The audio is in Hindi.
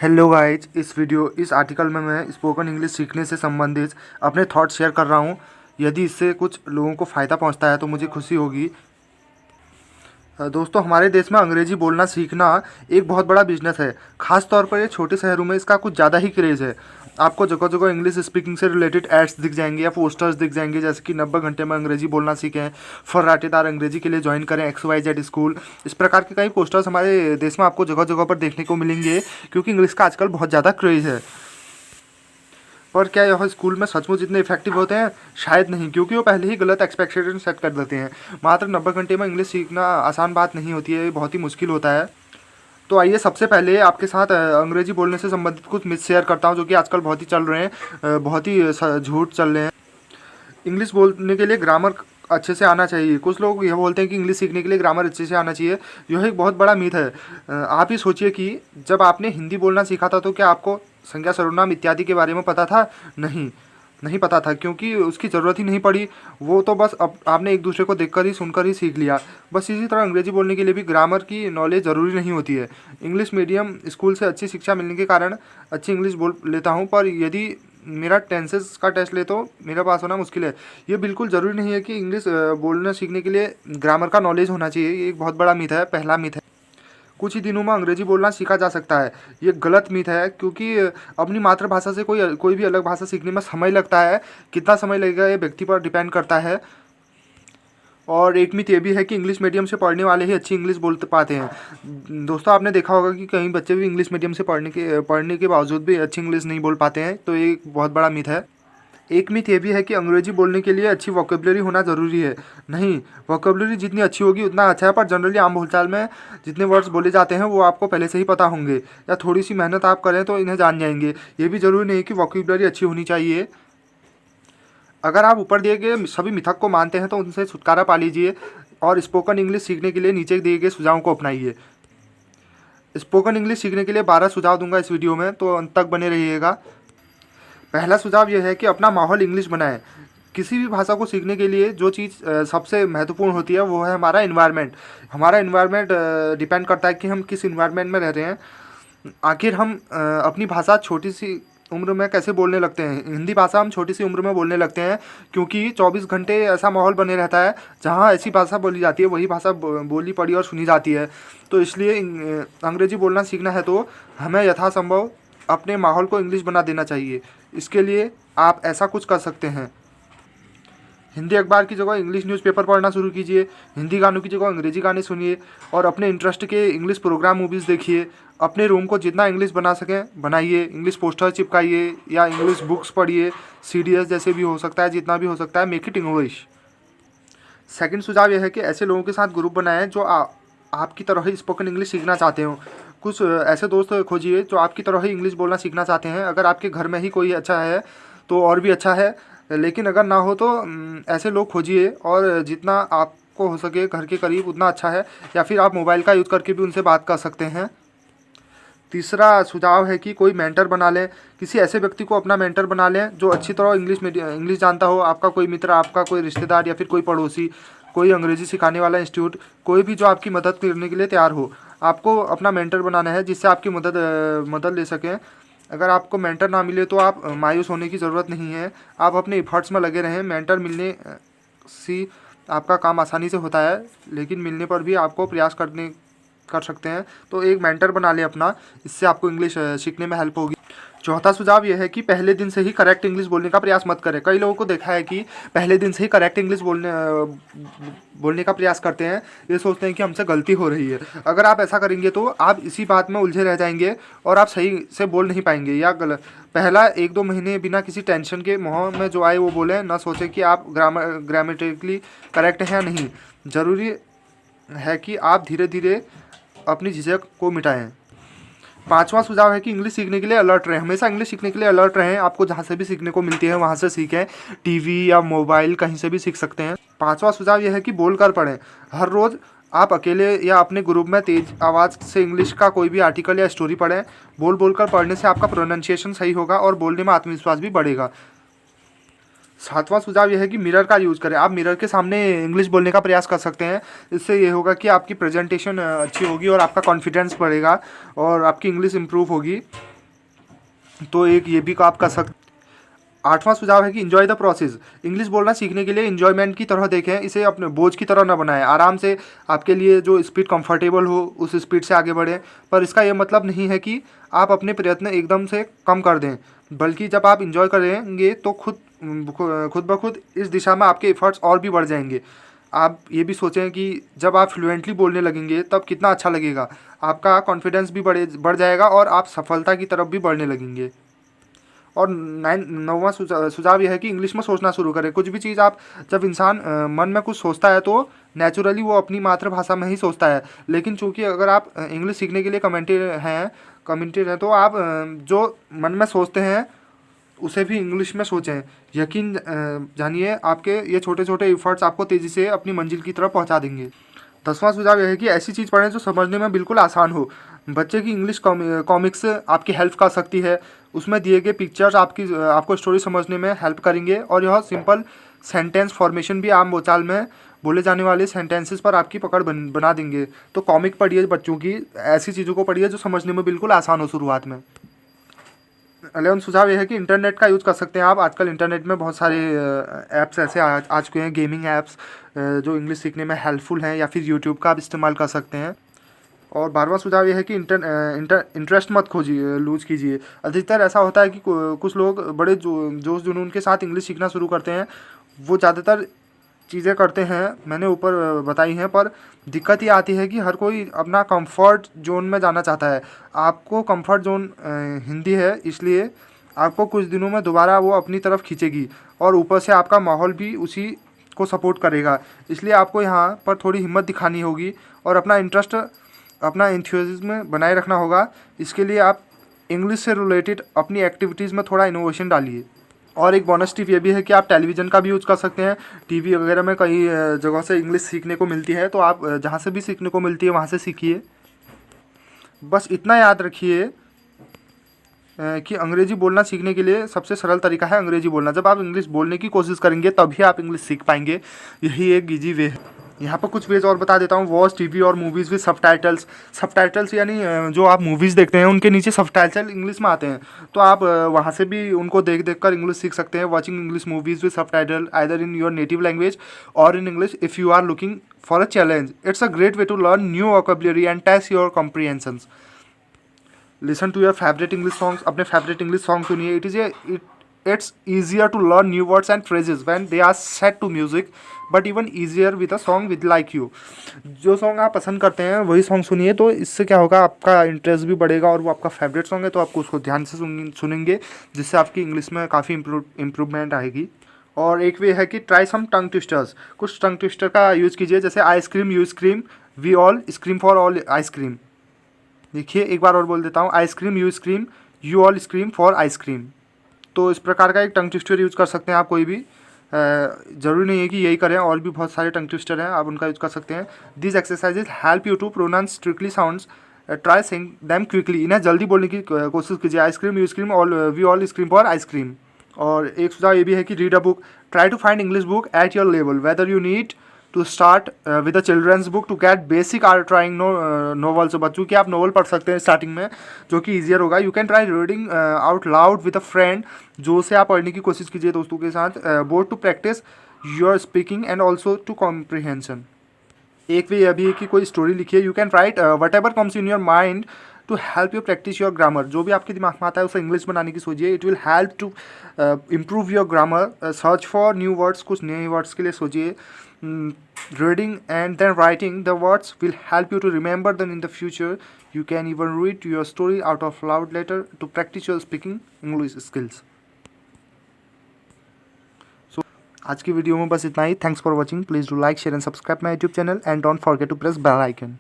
हेलो गाइज, इस आर्टिकल में मैं स्पोकन इंग्लिश सीखने से संबंधित अपने थॉट्स शेयर कर रहा हूँ। यदि इससे कुछ लोगों को फ़ायदा पहुँचता है तो मुझे खुशी होगी। दोस्तों, हमारे देश में अंग्रेजी बोलना सीखना एक बहुत बड़ा बिजनेस है। ख़ास तौर पर ये छोटे शहरों में इसका कुछ ज़्यादा ही क्रेज़ है। आपको जगह जगह इंग्लिश स्पीकिंग से रिलेटेड एड्स दिख जाएंगे या पोस्टर्स दिख जाएंगे, जैसे कि 90 घंटे में अंग्रेजी बोलना सीखें, फर्राटेदार अंग्रेजी के लिए ज्वाइन करें XYZ स्कूल। इस प्रकार के कई पोस्टर्स हमारे देश में आपको जगह जगह पर देखने को मिलेंगे, क्योंकि इंग्लिश का आजकल बहुत ज़्यादा क्रेज़ है। पर क्या यह स्कूल में सचमुच इतने इफेक्टिव होते हैं? शायद नहीं, क्योंकि वो पहले ही गलत एक्सपेक्टेशन सेट कर देते हैं। मात्र 90 घंटे में इंग्लिश सीखना आसान बात नहीं होती है, ये बहुत ही मुश्किल होता है। तो आइए सबसे पहले आपके साथ अंग्रेजी बोलने से संबंधित कुछ मिथ शेयर करता हूँ, जो कि आजकल बहुत ही चल रहे हैं, बहुत ही झूठ चल रहे हैं। इंग्लिश बोलने के लिए ग्रामर अच्छे से आना चाहिए। कुछ लोग यह बोलते हैं कि इंग्लिश सीखने के लिए ग्रामर अच्छे से आना चाहिए। यह एक बहुत बड़ा मिथ है। आप ही सोचिए कि जब आपने हिंदी बोलना सीखा था तो क्या आपको संज्ञा सर्वनाम इत्यादि के बारे में पता था? नहीं पता था, क्योंकि उसकी ज़रूरत ही नहीं पड़ी। वो तो बस अब आपने एक दूसरे को देखकर ही सुनकर ही सीख लिया। बस इसी तरह अंग्रेजी बोलने के लिए भी ग्रामर की नॉलेज ज़रूरी नहीं होती है। इंग्लिश मीडियम स्कूल से अच्छी शिक्षा मिलने के कारण अच्छी इंग्लिश बोल लेता हूँ, पर यदि मेरा टेंसेस का टेस्ट ले तो मेरा पास होना मुश्किल है। ये बिल्कुल ज़रूरी नहीं है कि इंग्लिश बोलना सीखने के लिए ग्रामर का नॉलेज होना चाहिए। ये एक बहुत बड़ा मिथ है, पहला मिथ है। कुछ ही दिनों में अंग्रेजी बोलना सीखा जा सकता है, ये गलत मिथ है, क्योंकि अपनी मातृभाषा से कोई भी अलग भाषा सीखने में समय लगता है। कितना समय लगेगा ये व्यक्ति पर डिपेंड करता है। और एक मिथ ये भी है कि इंग्लिश मीडियम से पढ़ने वाले ही अच्छी इंग्लिश बोल पाते हैं। दोस्तों, आपने देखा होगा कि कई बच्चे भी इंग्लिश मीडियम से पढ़ने के बावजूद भी अच्छी इंग्लिश नहीं बोल पाते हैं, तो ये एक बहुत बड़ा मिथ है। एक मिथ ये भी है कि अंग्रेजी बोलने के लिए अच्छी वोकेबलरी होना ज़रूरी है। नहीं, वोकेबलरी जितनी अच्छी होगी उतना अच्छा है, पर जनरली आम बोलचाल में जितने वर्ड्स बोले जाते हैं वो आपको पहले से ही पता होंगे, या थोड़ी सी मेहनत आप करें तो इन्हें जान जाएंगे। ये भी ज़रूरी नहीं कि वोकेबलरी अच्छी होनी चाहिए। अगर आप ऊपर दिए गए सभी मिथक को मानते हैं तो उनसे छुटकारा पा लीजिए और स्पोकन इंग्लिश सीखने के लिए नीचे दिए गए सुझावों को अपनाइए। स्पोकन इंग्लिश सीखने के लिए 12 सुझाव दूंगा इस वीडियो में, तो अंत तक बने रहिएगा। पहला सुझाव यह है कि अपना माहौल इंग्लिश बनाएं। किसी भी भाषा को सीखने के लिए जो चीज़ सबसे महत्वपूर्ण होती है वो है हमारा इन्वायरमेंट। हमारा इन्वायरमेंट डिपेंड करता है कि हम किस इन्वायरमेंट में रह रहे हैं। आखिर हम अपनी भाषा छोटी सी उम्र में कैसे बोलने लगते हैं? हिंदी भाषा हम छोटी सी उम्र में बोलने लगते हैं, क्योंकि 24 घंटे ऐसा माहौल बने रहता है जहाँ ऐसी भाषा बोली जाती है, वही भाषा बोली पढ़ी और सुनी जाती है। तो इसलिए अंग्रेजी बोलना सीखना है तो हमें यथासंभव अपने माहौल को इंग्लिश बना देना चाहिए। इसके लिए आप ऐसा कुछ कर सकते हैं। हिंदी अखबार की जगह इंग्लिश न्यूज़पेपर पढ़ना शुरू कीजिए। हिंदी गानों की जगह अंग्रेजी गाने सुनिए और अपने इंटरेस्ट के इंग्लिश प्रोग्राम मूवीज़ देखिए। अपने रूम को जितना इंग्लिश बना सकें बनाइए। इंग्लिश पोस्टर चिपकाइए या इंग्लिश बुक्स पढ़िए। CDS जैसे भी हो सकता है, जितना भी हो सकता है, मेक इट इंग्लिश। सेकंड सुझाव यह है कि ऐसे लोगों के साथ ग्रुप बनाएं जो आपकी तरह ही स्पोकन इंग्लिश सीखना चाहते हो। कुछ ऐसे दोस्त खोजिए जो आपकी तरह ही इंग्लिश बोलना सीखना चाहते हैं। अगर आपके घर में ही कोई अच्छा है तो और भी अच्छा है, लेकिन अगर ना हो तो ऐसे लोग खोजिए, और जितना आपको हो सके घर के करीब उतना अच्छा है। या फिर आप मोबाइल का यूज़ करके भी उनसे बात कर सकते हैं। तीसरा सुझाव है कि कोई मेंटर बना लें। किसी ऐसे व्यक्ति को अपना मेंटर बना लें जो अच्छी तरह इंग्लिश जानता हो। आपका कोई मित्र, आपका कोई रिश्तेदार या फिर कोई पड़ोसी, कोई अंग्रेजी सिखाने वाला इंस्टीट्यूट, कोई भी जो आपकी मदद करने के लिए तैयार हो। आपको अपना मेंटर बनाना है जिससे आपकी मदद ले सकें। अगर आपको मेंटर ना मिले तो आप मायूस होने की ज़रूरत नहीं है। आप अपने एफर्ट्स में लगे रहें। मेंटर मिलने से आपका काम आसानी से होता है, लेकिन मिलने पर भी आपको प्रयास कर सकते हैं। तो एक मेंटर बना लें अपना, इससे आपको इंग्लिश सीखने में हेल्प होगी। चौथा सुझाव यह है कि पहले दिन से ही करेक्ट इंग्लिश बोलने का प्रयास मत करें। कई लोगों को देखा है कि पहले दिन से ही करेक्ट इंग्लिश बोलने का प्रयास करते हैं। ये सोचते हैं कि हमसे गलती हो रही है। अगर आप ऐसा करेंगे तो आप इसी बात में उलझे रह जाएंगे और आप सही से बोल नहीं पाएंगे या गलत। पहला 1-2 महीने बिना किसी टेंशन के माहौल में जो आए वो बोलें। ना सोचें कि आप ग्रामेटिकली करेक्ट हैं या नहीं। ज़रूरी है कि आप धीरे धीरे अपनी झिझक को मिटाएं। पांचवा सुझाव है कि इंग्लिश सीखने के लिए अलर्ट रहें। हमेशा इंग्लिश सीखने के लिए अलर्ट रहें। आपको जहाँ से भी सीखने को मिलती है वहाँ से सीखें। टीवी या मोबाइल कहीं से भी सीख सकते हैं। पांचवा सुझाव यह है कि बोल कर पढ़ें। हर रोज़ आप अकेले या अपने ग्रुप में तेज आवाज़ से इंग्लिश का कोई भी आर्टिकल या स्टोरी पढ़ें। बोल कर पढ़ने से आपका प्रोनाउंसिएशन सही होगा और बोलने में आत्मविश्वास भी बढ़ेगा। सातवां सुझाव यह है कि मिरर का यूज़ करें। आप मिरर के सामने इंग्लिश बोलने का प्रयास कर सकते हैं। इससे ये होगा कि आपकी प्रेजेंटेशन अच्छी होगी और आपका कॉन्फिडेंस बढ़ेगा और आपकी इंग्लिश इम्प्रूव होगी। तो एक ये भी आप कर सकते। आठवां सुझाव है कि इन्जॉय द प्रोसेस। इंग्लिश बोलना सीखने के लिए इन्जॉयमेंट की तरह देखें, इसे अपने बोझ की तरह ना बनाएं। आराम से आपके लिए जो स्पीड कंफर्टेबल हो उस स्पीड से आगे बढ़ें, पर इसका ये मतलब नहीं है कि आप अपने प्रयत्न एकदम से कम कर दें, बल्कि जब आप इन्जॉय करेंगे तो खुद ब खुद इस दिशा में आपके एफर्ट्स और भी बढ़ जाएंगे। आप ये भी सोचें कि जब आप फ्लुएंटली बोलने लगेंगे तब कितना अच्छा लगेगा, आपका कॉन्फिडेंस भी बढ़ जाएगा और आप सफलता की तरफ भी बढ़ने लगेंगे। और नौवां सुझाव यह है कि इंग्लिश में सोचना शुरू करें। कुछ भी चीज़ आप जब इंसान मन में कुछ सोचता है तो नेचुरली वो अपनी मातृभाषा में ही सोचता है, लेकिन चूंकि अगर आप इंग्लिश सीखने के लिए कमिटेड हैं तो आप जो मन में सोचते हैं उसे भी इंग्लिश में सोचें। यकीन जानिए आपके ये छोटे छोटे एफर्ट्स आपको तेज़ी से अपनी मंजिल की तरफ पहुंचा देंगे। 10वां सुझाव यह है कि ऐसी चीज़ पढ़ें जो समझने में बिल्कुल आसान हो। बच्चे की इंग्लिश कॉमिक्स आपकी हेल्प कर सकती है। उसमें दिए गए पिक्चर्स आपको स्टोरी समझने में हेल्प करेंगे, और यह सिंपल सेंटेंस फॉर्मेशन भी आम बोलचाल में बोले जाने वाले सेंटेंसेस पर आपकी पकड़ बना देंगे। तो कॉमिक पढ़िए बच्चों की, ऐसी चीज़ों को पढ़िए जो समझने में बिल्कुल आसान हो शुरुआत में। 11 सुझाव यह है कि इंटरनेट का यूज़ कर सकते हैं आप। आजकल इंटरनेट में बहुत सारे ऐप्स ऐसे आ चुके हैं, गेमिंग ऐप्स जो इंग्लिश सीखने में हेल्पफुल हैं, या फिर यूट्यूब का आप इस्तेमाल कर सकते हैं। और 12वां सुझाव यह है कि इंटरेस्ट मत खोजिए, लूज कीजिए। अधिकतर ऐसा होता है कि कुछ लोग बड़े जोश जुनून के साथ इंग्लिश सीखना शुरू करते हैं। वो ज़्यादातर चीज़ें करते हैं मैंने ऊपर बताई हैं, पर दिक्कत ये आती है कि हर कोई अपना कंफर्ट जोन में जाना चाहता है। आपको कंफर्ट जोन हिंदी है, इसलिए आपको कुछ दिनों में दोबारा वो अपनी तरफ खींचेगी, और ऊपर से आपका माहौल भी उसी को सपोर्ट करेगा। इसलिए आपको यहाँ पर थोड़ी हिम्मत दिखानी होगी और अपना एंथुसियाज्म बनाए रखना होगा। इसके लिए आप इंग्लिश से रिलेटेड अपनी एक्टिविटीज़ में थोड़ा इनोवेशन डालिए। और एक बोनस टिप ये भी है कि आप टेलीविज़न का भी यूज़ कर सकते हैं। टीवी वगैरह में कई जगह से इंग्लिश सीखने को मिलती है, तो आप जहाँ से भी सीखने को मिलती है वहाँ से सीखिए। बस इतना याद रखिए कि अंग्रेजी बोलना सीखने के लिए सबसे सरल तरीका है अंग्रेजी बोलना। जब आप इंग्लिश बोलने की कोशिश करेंगे तभी आप इंग्लिश सीख पाएंगे। यही एक इजी वे है। यहाँ पर कुछ वेज और बता देता हूँ। वॉच टीवी और मूवीज़ विद सबटाइटल्स यानी जो आप मूवीज़ देखते हैं उनके नीचे सबटाइटल इंग्लिश में आते हैं, तो आप वहाँ से भी उनको देख कर इंग्लिश सीख सकते हैं। Watching English movies with subtitle either in your native language और in English if you are looking for a challenge, it's a great way to learn new vocabulary and test your comprehensions. Listen to your favourite English songs. अपने फेवरेट इंग्लिश सॉन्ग सुनिए। It's easier to learn new words and phrases when they are set to music, but even easier with a song with like you। जो सॉन्ग आप पसंद करते हैं वही सॉन्ग सुनिए, तो इससे क्या होगा, आपका इंटरेस्ट भी बढ़ेगा और वो आपका फेवरेट सॉन्ग है तो आपको उसको ध्यान से सुनेंगे, जिससे आपकी इंग्लिश में काफ़ी इम्प्रूवमेंट आएगी। और एक वे है कि ट्राई सम टंग ट्विस्टर्स। कुछ टंग ट्विस्टर का यूज़ कीजिए, जैसे I scream you scream we all scream for all ice cream. देखिए एक बार और बोल देता हूँ, I scream you all scream for ice cream. तो इस प्रकार का एक टंग ट्विस्टर यूज़ कर सकते हैं आप कोई भी। ज़रूरी नहीं है कि यही करें, और भी बहुत सारे टंग ट्विस्टर हैं, आप उनका यूज़ कर सकते हैं। This exercises help you to pronounce strictly sounds, try saying them quickly. इन्हें जल्दी बोलने की कोशिश कीजिए। Ice cream you scream all we all scream for ice cream. और एक सुझाव ये भी है कि read a book. Try to find English book at your level, whether you need to start with a children's book to get basic or trying novels. बच्चों की आप नॉवल पढ़ सकते हैं स्टार्टिंग में, जो कि ईजियर होगा। You can try reading out loud with a friend, जो से आप पढ़ने की कोशिश कीजिए दोस्तों के साथ। Both to practice your speaking and also to comprehension. एक वे यह भी है कि कोई स्टोरी लिखिए। You can write whatever comes in your mind to help you practice your grammar. जो भी आपके दिमाग में आता है उसे इंग्लिश बनाने की सोचिए। It will help to improve your grammar. Search for new words, कुछ नए वर्ड्स के लिए सोचिए। Reading and then writing the words will help you to remember them in the future. You can even read your story out of loud later to practice your speaking English skills. So आज की वीडियो में बस इतना ही। Thanks for watching. Please do like share and subscribe my YouTube channel and don't forget to press bell icon.